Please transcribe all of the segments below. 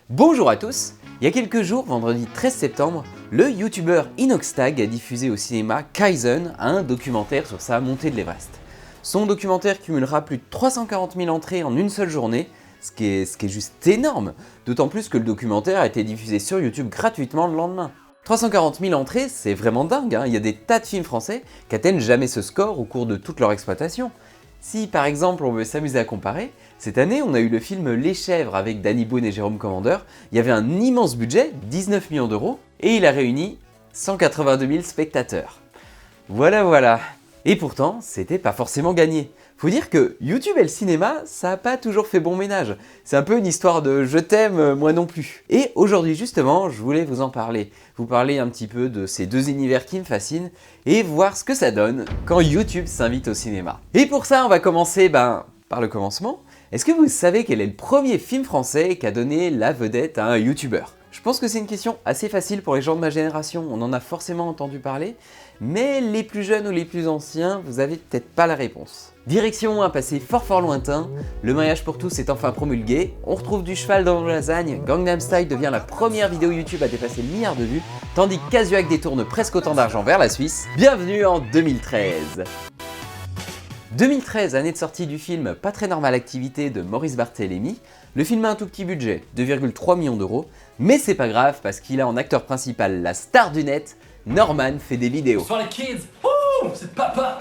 Bonjour à tous. Il y a quelques jours, vendredi 13 septembre, le youtubeur Inoxtag a diffusé au cinéma Kaizen, un documentaire sur sa montée de l'Everest. Son documentaire cumulera plus de 340 000 entrées en une seule journée, ce qui est juste énorme, d'autant plus que le documentaire a été diffusé sur YouTube gratuitement le lendemain. 340 000 entrées, c'est vraiment dingue, hein. Il y a des tas de films français qui atteignent jamais ce score au cours de toute leur exploitation. Si par exemple on veut s'amuser à comparer, cette année on a eu le film Les Chèvres avec Danny Boone et Jérôme Commandeur, il y avait un immense budget, 19 millions d'euros, et il a réuni 182 000 spectateurs. Voilà. Et pourtant, c'était pas forcément gagné. Faut dire que YouTube et le cinéma, ça a pas toujours fait bon ménage. C'est un peu une histoire de je t'aime, moi non plus. Et aujourd'hui justement, je voulais vous en parler. Vous parler un petit peu de ces deux univers qui me fascinent et voir ce que ça donne quand YouTube s'invite au cinéma. Et pour ça, on va commencer par le commencement. Est-ce que vous savez quel est le premier film français qui a donné la vedette à un YouTuber ? Je pense que c'est une question assez facile pour les gens de ma génération, on en a forcément entendu parler, mais les plus jeunes ou les plus anciens, vous avez peut-être pas la réponse. Direction un passé fort lointain, le mariage pour tous est enfin promulgué, on retrouve du cheval dans la lasagne, Gangnam Style devient la première vidéo YouTube à dépasser le milliard de vues, tandis que Casuac détourne presque autant d'argent vers la Suisse. Bienvenue en 2013. 2013, année de sortie du film Pas très normale activité de Maurice Barthélémy. Le film a un tout petit budget, 2,3 millions d'euros, mais c'est pas grave parce qu'il a en acteur principal la star du net, Norman fait des vidéos. Bonsoir les kids. Ouh, c'est papa.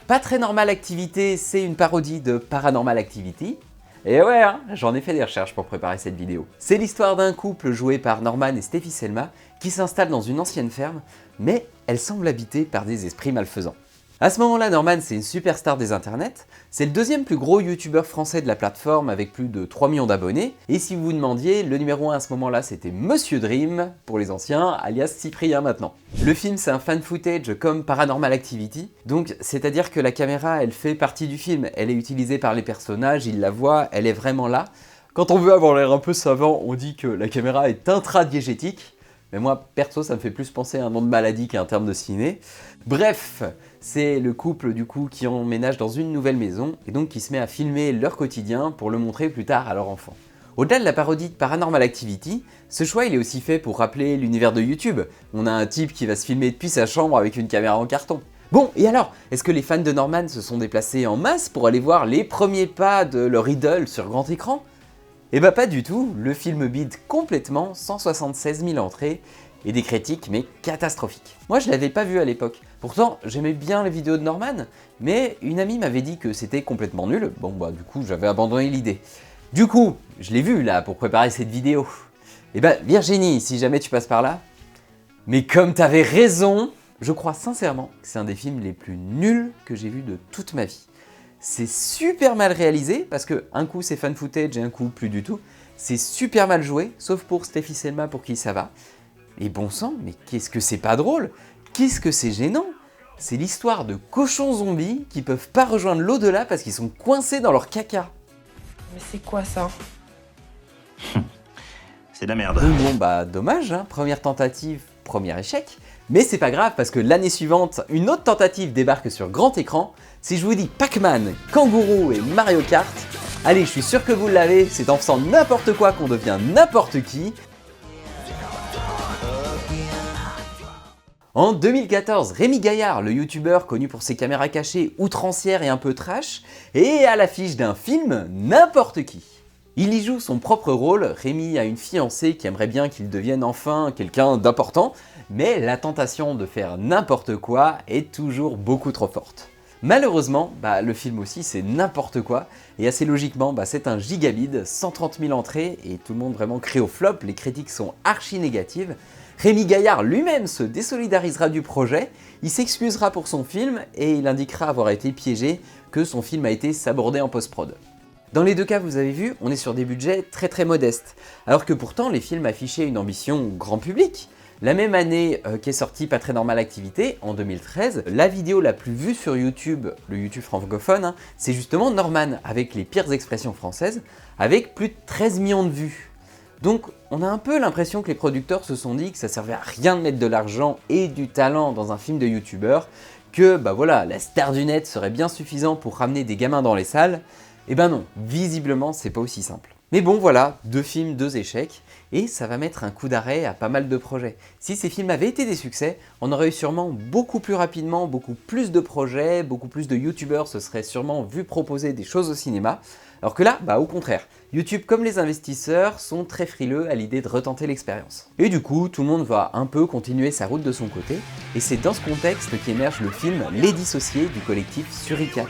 Pas très normale activité, c'est une parodie de Paranormal Activity. Et ouais, j'en ai fait des recherches pour préparer cette vidéo. C'est l'histoire d'un couple joué par Norman et Stéphie Selma qui s'installe dans une ancienne ferme, mais elle semble habitée par des esprits malfaisants. À ce moment-là, Norman, c'est une superstar des internets, c'est le deuxième plus gros youtubeur français de la plateforme avec plus de 3 millions d'abonnés, et si vous vous demandiez, le numéro 1 à ce moment-là c'était Monsieur Dream, pour les anciens, alias Cyprien maintenant. Le film c'est un fan footage comme Paranormal Activity, donc c'est-à-dire que la caméra elle fait partie du film, elle est utilisée par les personnages, ils la voient, elle est vraiment là. Quand on veut avoir l'air un peu savant, on dit que la caméra est intradiégétique, mais moi, perso, ça me fait plus penser à un nom de maladie qu'à un terme de ciné. Bref, c'est le couple du coup qui emménage dans une nouvelle maison et donc qui se met à filmer leur quotidien pour le montrer plus tard à leur enfant. Au-delà de la parodie de Paranormal Activity, ce choix il est aussi fait pour rappeler l'univers de YouTube. On a un type qui va se filmer depuis sa chambre avec une caméra en carton. Bon, et alors, est-ce que les fans de Norman se sont déplacés en masse pour aller voir les premiers pas de leur idole sur grand écran ? Eh bah pas du tout, le film bide complètement 176 000 entrées et des critiques mais catastrophiques. Moi je l'avais pas vu à l'époque, pourtant j'aimais bien les vidéos de Norman, mais une amie m'avait dit que c'était complètement nul, bon bah du coup j'avais abandonné l'idée. Du coup, je l'ai vu là pour préparer cette vidéo. Eh bah Virginie, si jamais tu passes par là, mais comme t'avais raison, je crois sincèrement que c'est un des films les plus nuls que j'ai vu de toute ma vie. C'est super mal réalisé, parce que un coup c'est fan footage et un coup plus du tout. C'est super mal joué, sauf pour Stéphie Selma pour qui ça va. Et bon sang, mais qu'est-ce que c'est pas drôle? Qu'est-ce que c'est gênant? C'est l'histoire de cochons zombies qui peuvent pas rejoindre l'au-delà parce qu'ils sont coincés dans leur caca. Mais c'est quoi ça? C'est de la merde. Donc bon bah dommage, première tentative, premier échec. Mais c'est pas grave parce que l'année suivante, une autre tentative débarque sur grand écran. Si je vous dis Pac-Man, Kangourou et Mario Kart, allez, je suis sûr que vous l'avez, c'est en faisant n'importe quoi qu'on devient n'importe qui. En 2014, Rémi Gaillard, le youtubeur connu pour ses caméras cachées outrancières et un peu trash, est à l'affiche d'un film N'importe qui. Il y joue son propre rôle, Rémi a une fiancée qui aimerait bien qu'il devienne enfin quelqu'un d'important, mais la tentation de faire n'importe quoi est toujours beaucoup trop forte. Malheureusement, le film aussi c'est n'importe quoi, et assez logiquement c'est un gigabide, 130 000 entrées, et tout le monde vraiment crie au flop, les critiques sont archi négatives. Rémi Gaillard lui-même se désolidarisera du projet, il s'excusera pour son film, et il indiquera avoir été piégé, que son film a été sabordé en post-prod. Dans les deux cas, vous avez vu, on est sur des budgets très modestes, alors que pourtant les films affichaient une ambition grand public. La même année qu'est sorti Pas très normale activité, en 2013, la vidéo la plus vue sur YouTube, le YouTube francophone, c'est justement Norman, avec les pires expressions françaises, avec plus de 13 millions de vues. Donc on a un peu l'impression que les producteurs se sont dit que ça servait à rien de mettre de l'argent et du talent dans un film de youtubeur, que la star du net serait bien suffisant pour ramener des gamins dans les salles. Eh ben non, visiblement c'est pas aussi simple. Mais bon voilà, 2 films, 2 échecs, et ça va mettre un coup d'arrêt à pas mal de projets. Si ces films avaient été des succès, on aurait eu sûrement beaucoup plus rapidement, beaucoup plus de projets, beaucoup plus de youtubeurs se seraient sûrement vus proposer des choses au cinéma, alors que là, au contraire, YouTube comme les investisseurs sont très frileux à l'idée de retenter l'expérience. Et du coup, tout le monde va un peu continuer sa route de son côté, et c'est dans ce contexte qu'émerge le film Les Dissociés du collectif Suricat.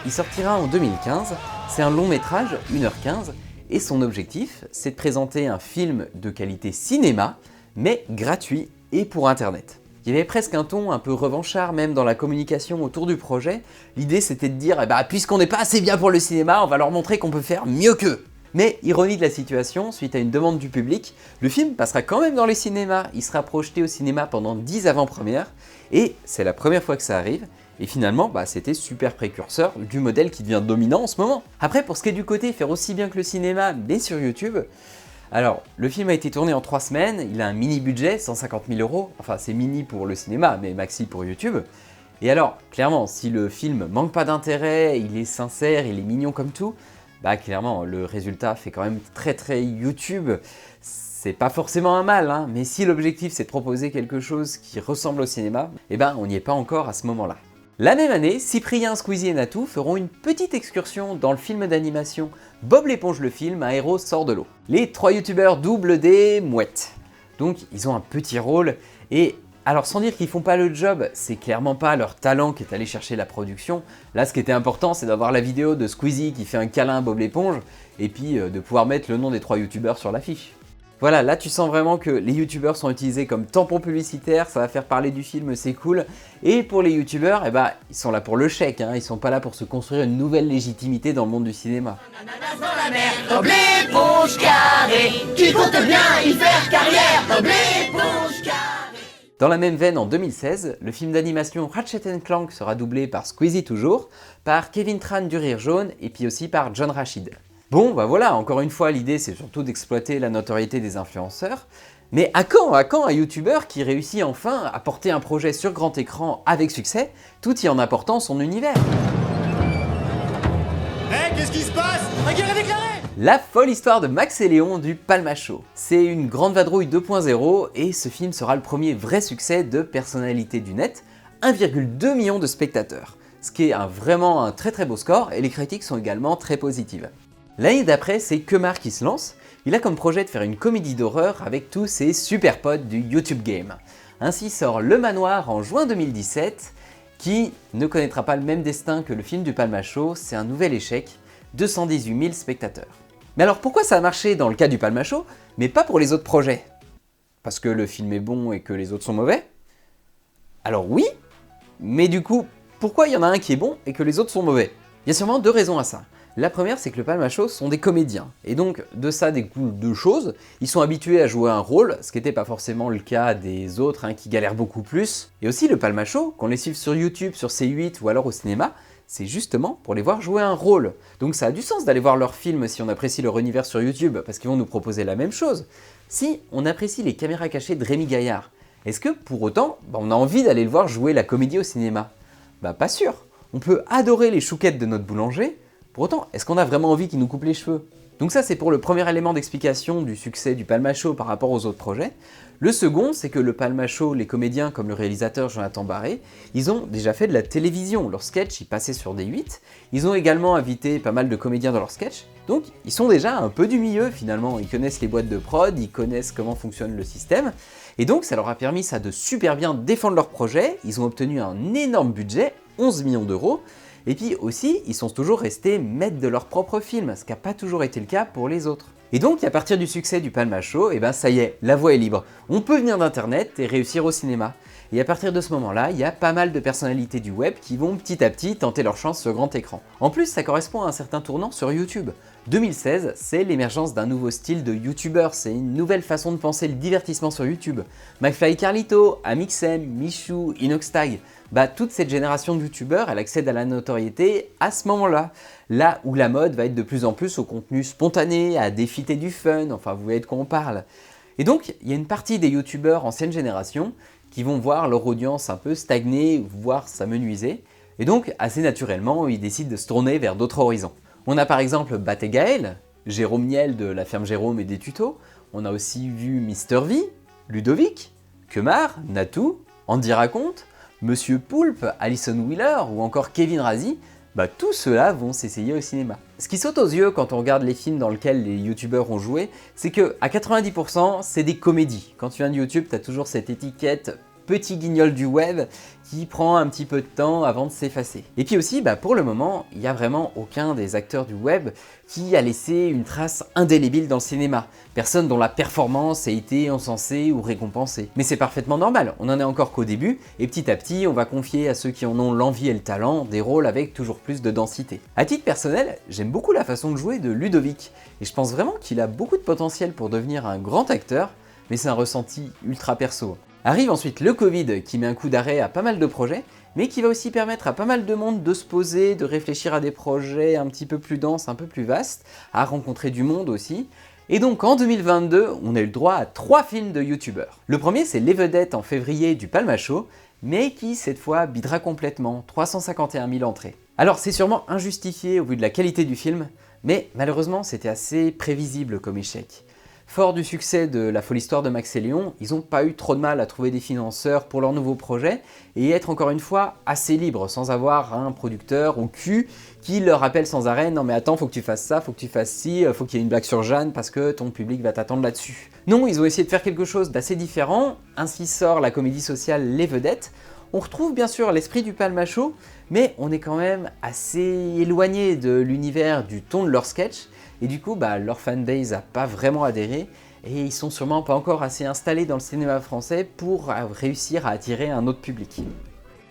Il sortira en 2015, c'est un long métrage, 1h15, et son objectif, c'est de présenter un film de qualité cinéma, mais gratuit et pour internet. Il y avait presque un ton un peu revanchard même dans la communication autour du projet. L'idée c'était de dire, puisqu'on n'est pas assez bien pour le cinéma, on va leur montrer qu'on peut faire mieux qu'eux. Mais ironie de la situation, suite à une demande du public, le film passera quand même dans les cinémas. Il sera projeté au cinéma pendant 10 avant-premières, et c'est la première fois que ça arrive. Et finalement, c'était super précurseur du modèle qui devient dominant en ce moment. Après, pour ce qui est du côté faire aussi bien que le cinéma, mais sur YouTube, alors le film a été tourné en 3 semaines, il a un mini budget, 150 000 €, enfin c'est mini pour le cinéma, mais maxi pour YouTube. Et alors, clairement, si le film manque pas d'intérêt, il est sincère, il est mignon comme tout, clairement, le résultat fait quand même très YouTube. C'est pas forcément un mal, mais si l'objectif c'est de proposer quelque chose qui ressemble au cinéma, on n'y est pas encore à ce moment-là. La même année, Cyprien, Squeezie et Natou feront une petite excursion dans le film d'animation Bob l'éponge le film, un héros sort de l'eau. Les 3 youtubeurs doublent des mouettes. Donc ils ont un petit rôle, et alors sans dire qu'ils font pas le job, c'est clairement pas leur talent qui est allé chercher la production. Là ce qui était important c'est d'avoir la vidéo de Squeezie qui fait un câlin à Bob l'éponge, et puis de pouvoir mettre le nom des 3 youtubeurs sur l'affiche. Voilà, là tu sens vraiment que les youtubeurs sont utilisés comme tampon publicitaire, ça va faire parler du film, c'est cool. Et pour les youtubeurs, ils sont là pour le chèque, ils sont pas là pour se construire une nouvelle légitimité dans le monde du cinéma. Bob l'éponge carré, qui compte bien y faire carrière. Bob l'éponge carré. Dans la même veine, en 2016, le film d'animation Ratchet & Clank sera doublé par Squeezie toujours, par Kevin Tran du Rire Jaune, et puis aussi par John Rachid. Bon, voilà, encore une fois, l'idée c'est surtout d'exploiter la notoriété des influenceurs. Mais à quand un youtubeur qui réussit enfin à porter un projet sur grand écran avec succès, tout y en apportant son univers? Hé, qu'est-ce qui se passe? La guerre est déclarée! La folle histoire de Max et Léon du Palma Show. C'est une grande vadrouille 2.0 et ce film sera le premier vrai succès de personnalité du net, 1,2 million de spectateurs. Ce qui est vraiment un très beau score, et les critiques sont également très positives. L'année d'après, c'est Kemar qui se lance. Il a comme projet de faire une comédie d'horreur avec tous ses super potes du YouTube Game. Ainsi sort Le Manoir en juin 2017, qui ne connaîtra pas le même destin que le film du Palma Show, c'est un nouvel échec, 218 000 spectateurs. Mais alors pourquoi ça a marché dans le cas du Palma Show, mais pas pour les autres projets? Parce que le film est bon et que les autres sont mauvais? Alors oui, mais du coup, pourquoi il y en a un qui est bon et que les autres sont mauvais? Il y a sûrement 2 raisons à ça. La première, c'est que le Palma Show sont des comédiens, et donc de ça découle 2 choses. Ils sont habitués à jouer un rôle, ce qui n'était pas forcément le cas des autres qui galèrent beaucoup plus. Et aussi le Palma Show, qu'on les suive sur YouTube, sur C8 ou alors au cinéma, c'est justement pour les voir jouer un rôle. Donc ça a du sens d'aller voir leurs films si on apprécie leur univers sur YouTube, parce qu'ils vont nous proposer la même chose. Si on apprécie les caméras cachées de Rémi Gaillard, est-ce que pour autant, on a envie d'aller le voir jouer la comédie au cinéma? Pas sûr. On peut adorer les chouquettes de notre boulanger, pour autant, est-ce qu'on a vraiment envie qu'il nous coupe les cheveux? Donc ça c'est pour le premier élément d'explication du succès du Palma Show par rapport aux autres projets. Le second, c'est que le Palma Show, les comédiens comme le réalisateur Jonathan Barré, ils ont déjà fait de la télévision. Leurs sketchs, ils passaient sur D8. Ils ont également invité pas mal de comédiens dans leurs sketchs. Donc ils sont déjà un peu du milieu finalement. Ils connaissent les boîtes de prod, ils connaissent comment fonctionne le système. Et donc ça leur a permis de super bien défendre leur projet. Ils ont obtenu un énorme budget, 11 millions d'euros. Et puis aussi, ils sont toujours restés maîtres de leur propre film, ce qui n'a pas toujours été le cas pour les autres. Et donc, à partir du succès du Palma Show, ça y est, la voie est libre. On peut venir d'internet et réussir au cinéma. Et à partir de ce moment-là, il y a pas mal de personnalités du web qui vont petit à petit tenter leur chance sur grand écran. En plus, ça correspond à un certain tournant sur YouTube. 2016, c'est l'émergence d'un nouveau style de YouTuber, c'est une nouvelle façon de penser le divertissement sur YouTube. McFly et Carlito, Amixem, Michou, Inoxtag, toute cette génération de YouTubeurs, elle accède à la notoriété à ce moment-là. Là où la mode va être de plus en plus au contenu spontané, à des feats et du fun, enfin vous voyez de quoi on parle. Et donc, il y a une partie des YouTubeurs ancienne génération qui vont voir leur audience un peu stagner, voire s'amenuiser. Et donc, assez naturellement, ils décident de se tourner vers d'autres horizons. On a par exemple Bat et Gaël, Jérôme Niel de La Ferme Jérôme et des tutos. On a aussi vu Mister V, Ludovic, Kemar, Natou, Andy Raconte, Monsieur Poulpe, Alison Wheeler ou encore Kevin Razi. Tous ceux-là vont s'essayer au cinéma. Ce qui saute aux yeux quand on regarde les films dans lesquels les youtubeurs ont joué, c'est que à 90% c'est des comédies. Quand tu viens de YouTube, tu as toujours cette étiquette petit guignol du web qui prend un petit peu de temps avant de s'effacer. Et puis aussi, pour le moment, il n'y a vraiment aucun des acteurs du web qui a laissé une trace indélébile dans le cinéma. Personne dont la performance a été encensée ou récompensée. Mais c'est parfaitement normal, on en est encore qu'au début, et petit à petit, on va confier à ceux qui en ont l'envie et le talent des rôles avec toujours plus de densité. À titre personnel, j'aime beaucoup la façon de jouer de Ludovic, et je pense vraiment qu'il a beaucoup de potentiel pour devenir un grand acteur, mais c'est un ressenti ultra perso. Arrive ensuite le Covid qui met un coup d'arrêt à pas mal de projets, mais qui va aussi permettre à pas mal de monde de se poser, de réfléchir à des projets un petit peu plus denses, un peu plus vastes, à rencontrer du monde aussi. Et donc en 2022, on a eu le droit à 3 films de youtubeurs. Le premier c'est Les Vedettes en février du Palma Show, mais qui cette fois bidera complètement, 351 000 entrées. Alors c'est sûrement injustifié au vu de la qualité du film, mais malheureusement c'était assez prévisible comme échec. Fort du succès de La Folle Histoire de Max et Léon, ils n'ont pas eu trop de mal à trouver des financeurs pour leur nouveau projet et être encore une fois assez libres sans avoir un producteur au cul qui leur rappelle sans arrêt « Non mais attends, faut que tu fasses ça, faut que tu fasses ci, faut qu'il y ait une blague sur Jeanne parce que ton public va t'attendre là-dessus. » Non, ils ont essayé de faire quelque chose d'assez différent, ainsi sort la comédie sociale Les Vedettes. On retrouve bien sûr l'esprit du Palma Show, mais on est quand même assez éloigné de l'univers du ton de leur sketch. Et du coup, leur fanbase n'a pas vraiment adhéré et ils sont sûrement pas encore assez installés dans le cinéma français pour réussir à attirer un autre public.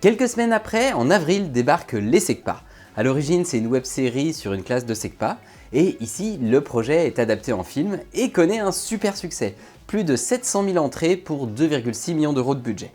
Quelques semaines après, en avril, débarque Les Secpas. À l'origine, c'est une web-série sur une classe de Secpas et ici, le projet est adapté en film et connaît un super succès. Plus de 700 000 entrées pour 2,6 millions d'euros de budget.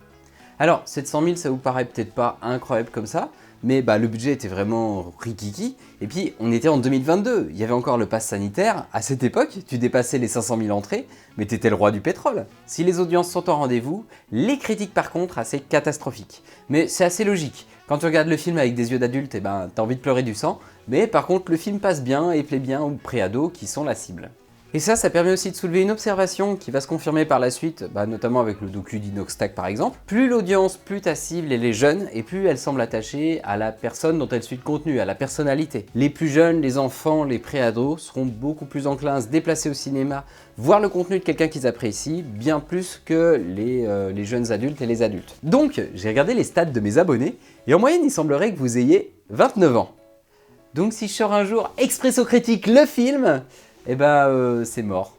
Alors, 700 000, ça vous paraît peut-être pas incroyable comme ça, mais le budget était vraiment rikiki. Et puis, on était en 2022, il y avait encore le pass sanitaire. À cette époque, tu dépassais les 500 000 entrées, mais t'étais le roi du pétrole. Si les audiences sont en rendez-vous, les critiques par contre, assez catastrophiques. Mais c'est assez logique. Quand tu regardes le film avec des yeux d'adulte, t'as envie de pleurer du sang. Mais par contre, le film passe bien et plaît bien aux pré-ados qui sont la cible. Et ça permet aussi de soulever une observation qui va se confirmer par la suite, notamment avec le docu d'Inoxtag par exemple. Plus l'audience, plus ta cible elle est jeune et plus elle semble attachée à la personne dont elle suit le contenu, à la personnalité. Les plus jeunes, les enfants, les pré-ados seront beaucoup plus enclins à se déplacer au cinéma, voir le contenu de quelqu'un qu'ils apprécient, bien plus que les jeunes adultes et les adultes. Donc j'ai regardé les stats de mes abonnés et en moyenne il semblerait que vous ayez 29 ans. Donc si je sors un jour Expresso Critique le film, c'est mort.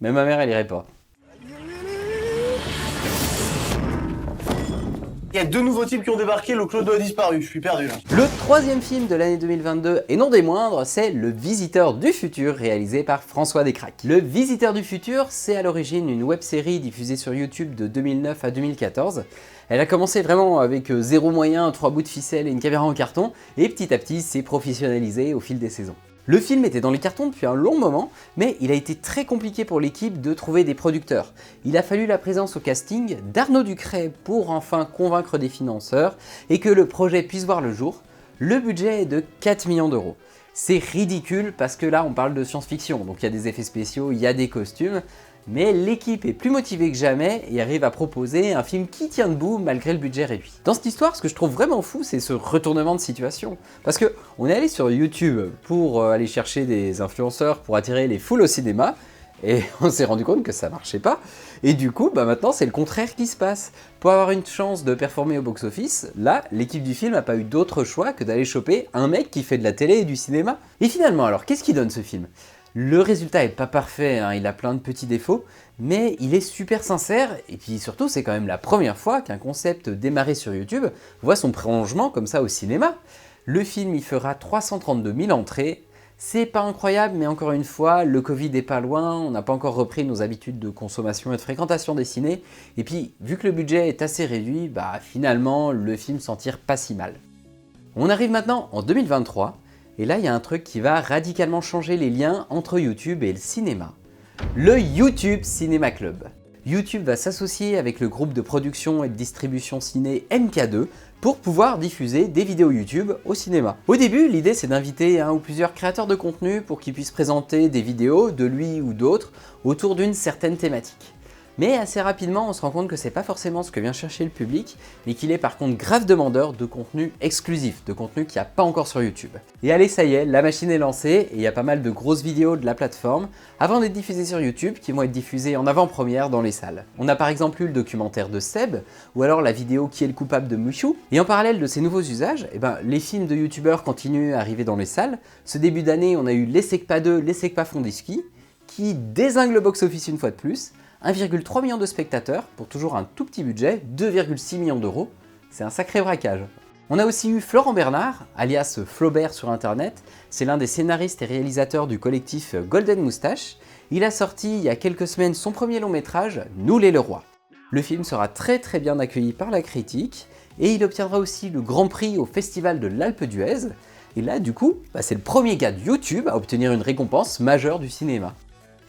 Même ma mère, elle irait pas. Il y a 2 nouveaux types qui ont débarqué, le clodo a disparu, je suis perdu là. Le troisième film de l'année 2022, et non des moindres, c'est Le Visiteur du Futur, réalisé par François Descraques. Le Visiteur du Futur, c'est à l'origine une web-série diffusée sur YouTube de 2009 à 2014. Elle a commencé vraiment avec 0 moyens, 3 bouts de ficelle et une caméra en carton, et petit à petit s'est professionnalisé au fil des saisons. Le film était dans les cartons depuis un long moment, mais il a été très compliqué pour l'équipe de trouver des producteurs. Il a fallu la présence au casting d'Arnaud Ducret pour enfin convaincre des financeurs et que le projet puisse voir le jour. Le budget est de 4 millions d'euros. C'est ridicule parce que là on parle de science-fiction, donc il y a des effets spéciaux, il y a des costumes, mais l'équipe est plus motivée que jamais et arrive à proposer un film qui tient debout malgré le budget réduit. Dans cette histoire, ce que je trouve vraiment fou, c'est ce retournement de situation. Parce que on est allé sur YouTube pour aller chercher des influenceurs pour attirer les foules au cinéma, et on s'est rendu compte que ça marchait pas. Et du coup, maintenant c'est le contraire qui se passe. Pour avoir une chance de performer au box-office, là, l'équipe du film n'a pas eu d'autre choix que d'aller choper un mec qui fait de la télé et du cinéma. Et finalement, alors, qu'est-ce qui donne ce film ? Le résultat est pas parfait, il a plein de petits défauts, mais il est super sincère, et puis surtout c'est quand même la première fois qu'un concept démarré sur YouTube voit son prolongement comme ça au cinéma. Le film y fera 332 000 entrées, c'est pas incroyable, mais encore une fois, le Covid est pas loin, on n'a pas encore repris nos habitudes de consommation et de fréquentation des cinés, et puis vu que le budget est assez réduit, finalement le film s'en tire pas si mal. On arrive maintenant en 2023, et là, il y a un truc qui va radicalement changer les liens entre YouTube et le cinéma. Le YouTube Cinema Club. YouTube va s'associer avec le groupe de production et de distribution ciné MK2 pour pouvoir diffuser des vidéos YouTube au cinéma. Au début, l'idée c'est d'inviter un ou plusieurs créateurs de contenu pour qu'ils puissent présenter des vidéos de lui ou d'autres autour d'une certaine thématique. Mais assez rapidement, on se rend compte que c'est pas forcément ce que vient chercher le public, mais qu'il est par contre grave demandeur de contenu exclusif, de contenu qu'il n'y a pas encore sur YouTube. Et allez, ça y est, la machine est lancée et il y a pas mal de grosses vidéos de la plateforme avant d'être diffusées sur YouTube qui vont être diffusées en avant-première dans les salles. On a par exemple eu le documentaire de Seb, ou alors la vidéo Qui est le coupable de Michou. Et en parallèle de ces nouveaux usages, les films de youtubeurs continuent à arriver dans les salles. Ce début d'année, on a eu Les Secpa 2, Les Secpa font des skis, qui dézinguent le box-office une fois de plus. 1,3 million de spectateurs pour toujours un tout petit budget, 2,6 millions d'euros, c'est un sacré braquage. On a aussi eu Florent Bernard, alias Flaubert sur internet, c'est l'un des scénaristes et réalisateurs du collectif Golden Moustache. Il a sorti il y a quelques semaines son premier long métrage, Nous les Leroy. Le film sera très bien accueilli par la critique et il obtiendra aussi le Grand Prix au Festival de l'Alpe d'Huez. Et là du coup, c'est le premier gars de YouTube à obtenir une récompense majeure du cinéma.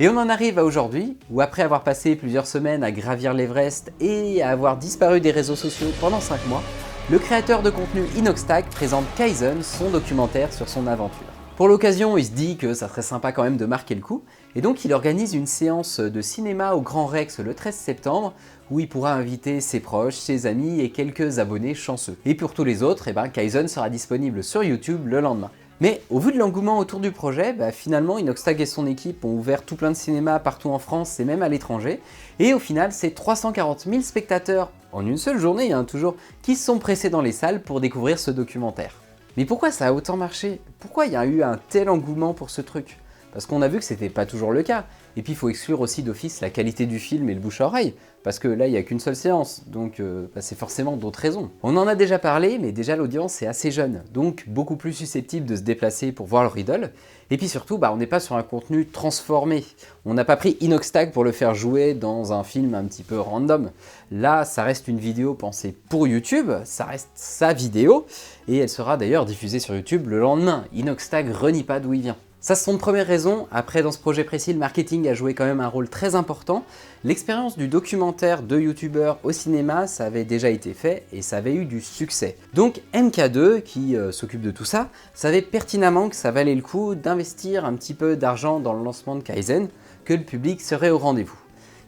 Et on en arrive à aujourd'hui, où après avoir passé plusieurs semaines à gravir l'Everest et à avoir disparu des réseaux sociaux pendant 5 mois, le créateur de contenu Inoxtag présente Kaizen, son documentaire sur son aventure. Pour l'occasion, il se dit que ça serait sympa quand même de marquer le coup, et donc il organise une séance de cinéma au Grand Rex le 13 septembre, où il pourra inviter ses proches, ses amis et quelques abonnés chanceux. Et pour tous les autres, Kaizen sera disponible sur YouTube le lendemain. Mais au vu de l'engouement autour du projet, finalement Inoxtag et son équipe ont ouvert tout plein de cinémas partout en France et même à l'étranger, et au final c'est 340 000 spectateurs en une seule journée, toujours, qui se sont pressés dans les salles pour découvrir ce documentaire. Mais pourquoi ça a autant marché? Pourquoi il y a eu un tel engouement pour ce truc? Parce qu'on a vu que c'était pas toujours le cas. Et puis il faut exclure aussi d'office la qualité du film et le bouche à oreille, parce que là il n'y a qu'une seule séance, donc c'est forcément d'autres raisons. On en a déjà parlé, mais déjà l'audience est assez jeune, donc beaucoup plus susceptible de se déplacer pour voir leur idole. Et puis surtout, on n'est pas sur un contenu transformé. On n'a pas pris Inoxtag pour le faire jouer dans un film un petit peu random. Là, ça reste une vidéo pensée pour YouTube, ça reste sa vidéo, et elle sera d'ailleurs diffusée sur YouTube le lendemain. Inoxtag renie pas d'où il vient. Ça, c'est son première raison. Après, dans ce projet précis, le marketing a joué quand même un rôle très important. L'expérience du documentaire de youtubeurs au cinéma, ça avait déjà été fait et ça avait eu du succès. Donc MK2, qui s'occupe de tout ça, savait pertinemment que ça valait le coup d'investir un petit peu d'argent dans le lancement de Kaizen, que le public serait au rendez-vous.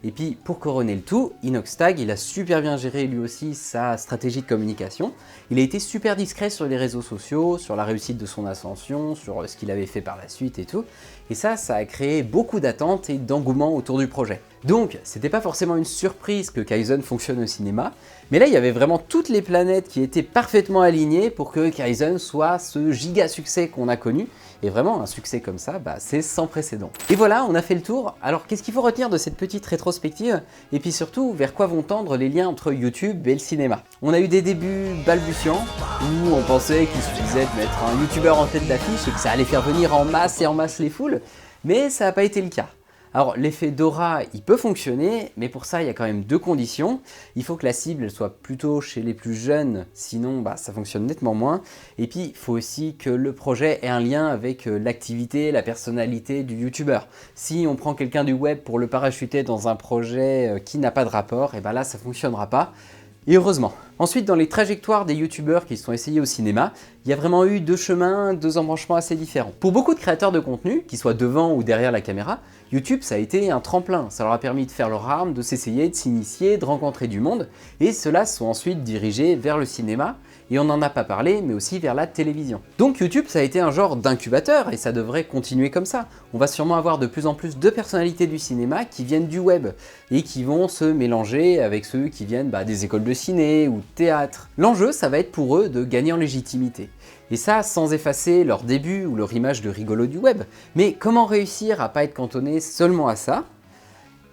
Et puis pour couronner le tout, Inoxtag, il a super bien géré lui aussi sa stratégie de communication. Il a été super discret sur les réseaux sociaux, sur la réussite de son ascension, sur ce qu'il avait fait par la suite et tout. Et ça a créé beaucoup d'attentes et d'engouement autour du projet. Donc, c'était pas forcément une surprise que Kaizen fonctionne au cinéma, mais là il y avait vraiment toutes les planètes qui étaient parfaitement alignées pour que Kaizen soit ce giga succès qu'on a connu. Et vraiment, un succès comme ça, c'est sans précédent. Et voilà, on a fait le tour. Alors, qu'est-ce qu'il faut retenir de cette petite rétrospective? Et puis surtout, vers quoi vont tendre les liens entre YouTube et le cinéma? On a eu des débuts balbutiants, où on pensait qu'il suffisait de mettre un YouTuber en tête d'affiche et que ça allait faire venir en masse les foules, mais ça n'a pas été le cas. Alors l'effet d'aura, il peut fonctionner, mais pour ça il y a quand même deux conditions. Il faut que la cible elle soit plutôt chez les plus jeunes, sinon ça fonctionne nettement moins. Et puis il faut aussi que le projet ait un lien avec l'activité, la personnalité du youtubeur. Si on prend quelqu'un du web pour le parachuter dans un projet qui n'a pas de rapport, et là ça fonctionnera pas. Et heureusement. Ensuite, dans les trajectoires des youtubeurs qui se sont essayés au cinéma, il y a vraiment eu deux chemins, deux embranchements assez différents. Pour beaucoup de créateurs de contenu, qu'ils soient devant ou derrière la caméra, YouTube ça a été un tremplin. Ça leur a permis de faire leur arme, de s'essayer, de s'initier, de rencontrer du monde, et ceux-là sont ensuite dirigés vers le cinéma, et on n'en a pas parlé, mais aussi vers la télévision. Donc YouTube ça a été un genre d'incubateur, et ça devrait continuer comme ça. On va sûrement avoir de plus en plus de personnalités du cinéma qui viennent du web, et qui vont se mélanger avec ceux qui viennent des écoles de ciné ou de théâtre. L'enjeu ça va être pour eux de gagner en légitimité. Et ça sans effacer leur début ou leur image de rigolo du web. Mais comment réussir à pas être cantonné seulement à ça?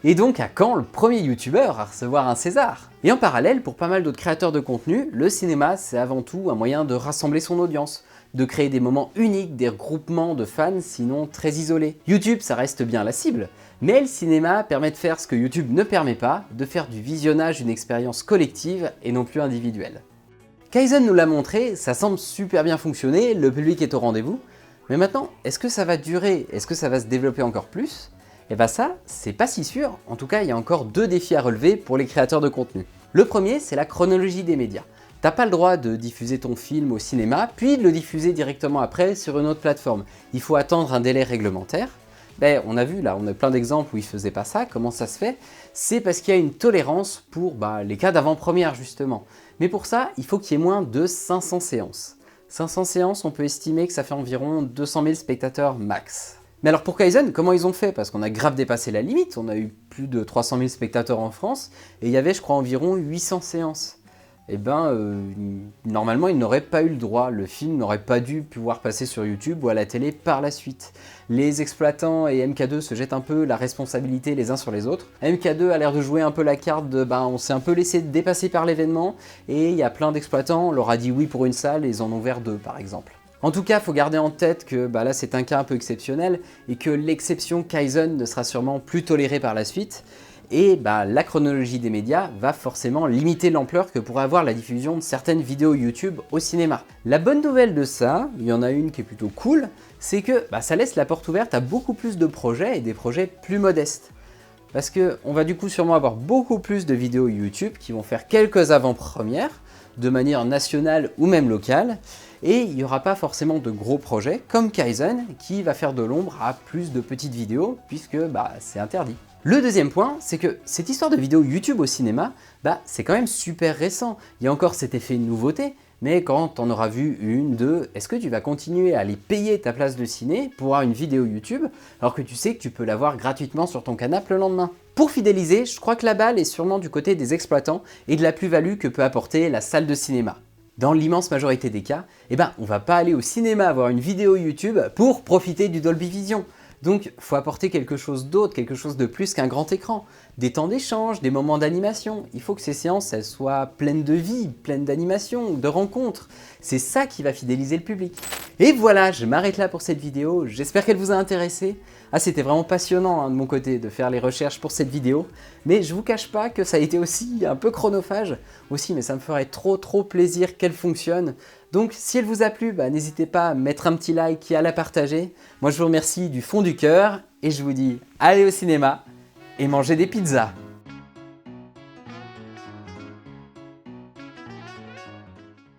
Et donc à quand le premier youtubeur à recevoir un César? Et en parallèle, pour pas mal d'autres créateurs de contenu, le cinéma c'est avant tout un moyen de rassembler son audience, de créer des moments uniques, des regroupements de fans sinon très isolés. YouTube ça reste bien la cible, mais le cinéma permet de faire ce que YouTube ne permet pas, de faire du visionnage une expérience collective et non plus individuelle. Kaizen nous l'a montré, ça semble super bien fonctionner, le public est au rendez-vous, mais maintenant, est-ce que ça va durer? Est-ce que ça va se développer encore plus? Et ça, c'est pas si sûr. En tout cas, il y a encore deux défis à relever pour les créateurs de contenu. Le premier, c'est la chronologie des médias. T'as pas le droit de diffuser ton film au cinéma, puis de le diffuser directement après sur une autre plateforme. Il faut attendre un délai réglementaire. Ben, on a vu là, on a plein d'exemples où ils faisaient pas ça. Comment ça se fait? C'est parce qu'il y a une tolérance pour les cas d'avant-première justement. Mais pour ça, il faut qu'il y ait moins de 500 séances. 500 séances, on peut estimer que ça fait environ 200 000 spectateurs max. Mais alors pour Kaizen, comment ils ont fait? Parce qu'on a grave dépassé la limite, on a eu plus de 300 000 spectateurs en France, et il y avait je crois environ 800 séances. Eh ben, normalement ils n'auraient pas eu le droit, le film n'aurait pas dû pouvoir passer sur YouTube ou à la télé par la suite. Les exploitants et MK2 se jettent un peu la responsabilité les uns sur les autres. MK2 a l'air de jouer un peu la carte de on s'est un peu laissé dépasser par l'événement, et il y a plein d'exploitants, on leur a dit oui pour une salle et ils en ont ouvert 2 par exemple. En tout cas, il faut garder en tête que là c'est un cas un peu exceptionnel et que l'exception Kaizen ne sera sûrement plus tolérée par la suite. Et la chronologie des médias va forcément limiter l'ampleur que pourrait avoir la diffusion de certaines vidéos YouTube au cinéma. La bonne nouvelle de ça, il y en a une qui est plutôt cool, c'est que ça laisse la porte ouverte à beaucoup plus de projets et des projets plus modestes. Parce qu'on va du coup sûrement avoir beaucoup plus de vidéos YouTube qui vont faire quelques avant-premières, de manière nationale ou même locale, et il n'y aura pas forcément de gros projets comme Kaizen qui va faire de l'ombre à plus de petites vidéos puisque c'est interdit. Le deuxième point, c'est que cette histoire de vidéos YouTube au cinéma, c'est quand même super récent. Il y a encore cet effet nouveauté, mais quand t'en auras vu une, deux, est-ce que tu vas continuer à aller payer ta place de ciné pour avoir une vidéo YouTube alors que tu sais que tu peux l'avoir gratuitement sur ton canapé le lendemain? Pour fidéliser, je crois que la balle est sûrement du côté des exploitants et de la plus-value que peut apporter la salle de cinéma. Dans l'immense majorité des cas, on va pas aller au cinéma voir une vidéo YouTube pour profiter du Dolby Vision. Donc, il faut apporter quelque chose d'autre, quelque chose de plus qu'un grand écran. Des temps d'échange, des moments d'animation. Il faut que ces séances elles soient pleines de vie, pleines d'animation, de rencontres. C'est ça qui va fidéliser le public. Et voilà, je m'arrête là pour cette vidéo. J'espère qu'elle vous a intéressé. C'était vraiment passionnant de mon côté de faire les recherches pour cette vidéo. Mais je vous cache pas que ça a été aussi un peu chronophage. Aussi, mais ça me ferait trop plaisir qu'elle fonctionne. Donc si elle vous a plu, n'hésitez pas à mettre un petit like et à la partager. Moi je vous remercie du fond du cœur et je vous dis allez au cinéma et mangez des pizzas.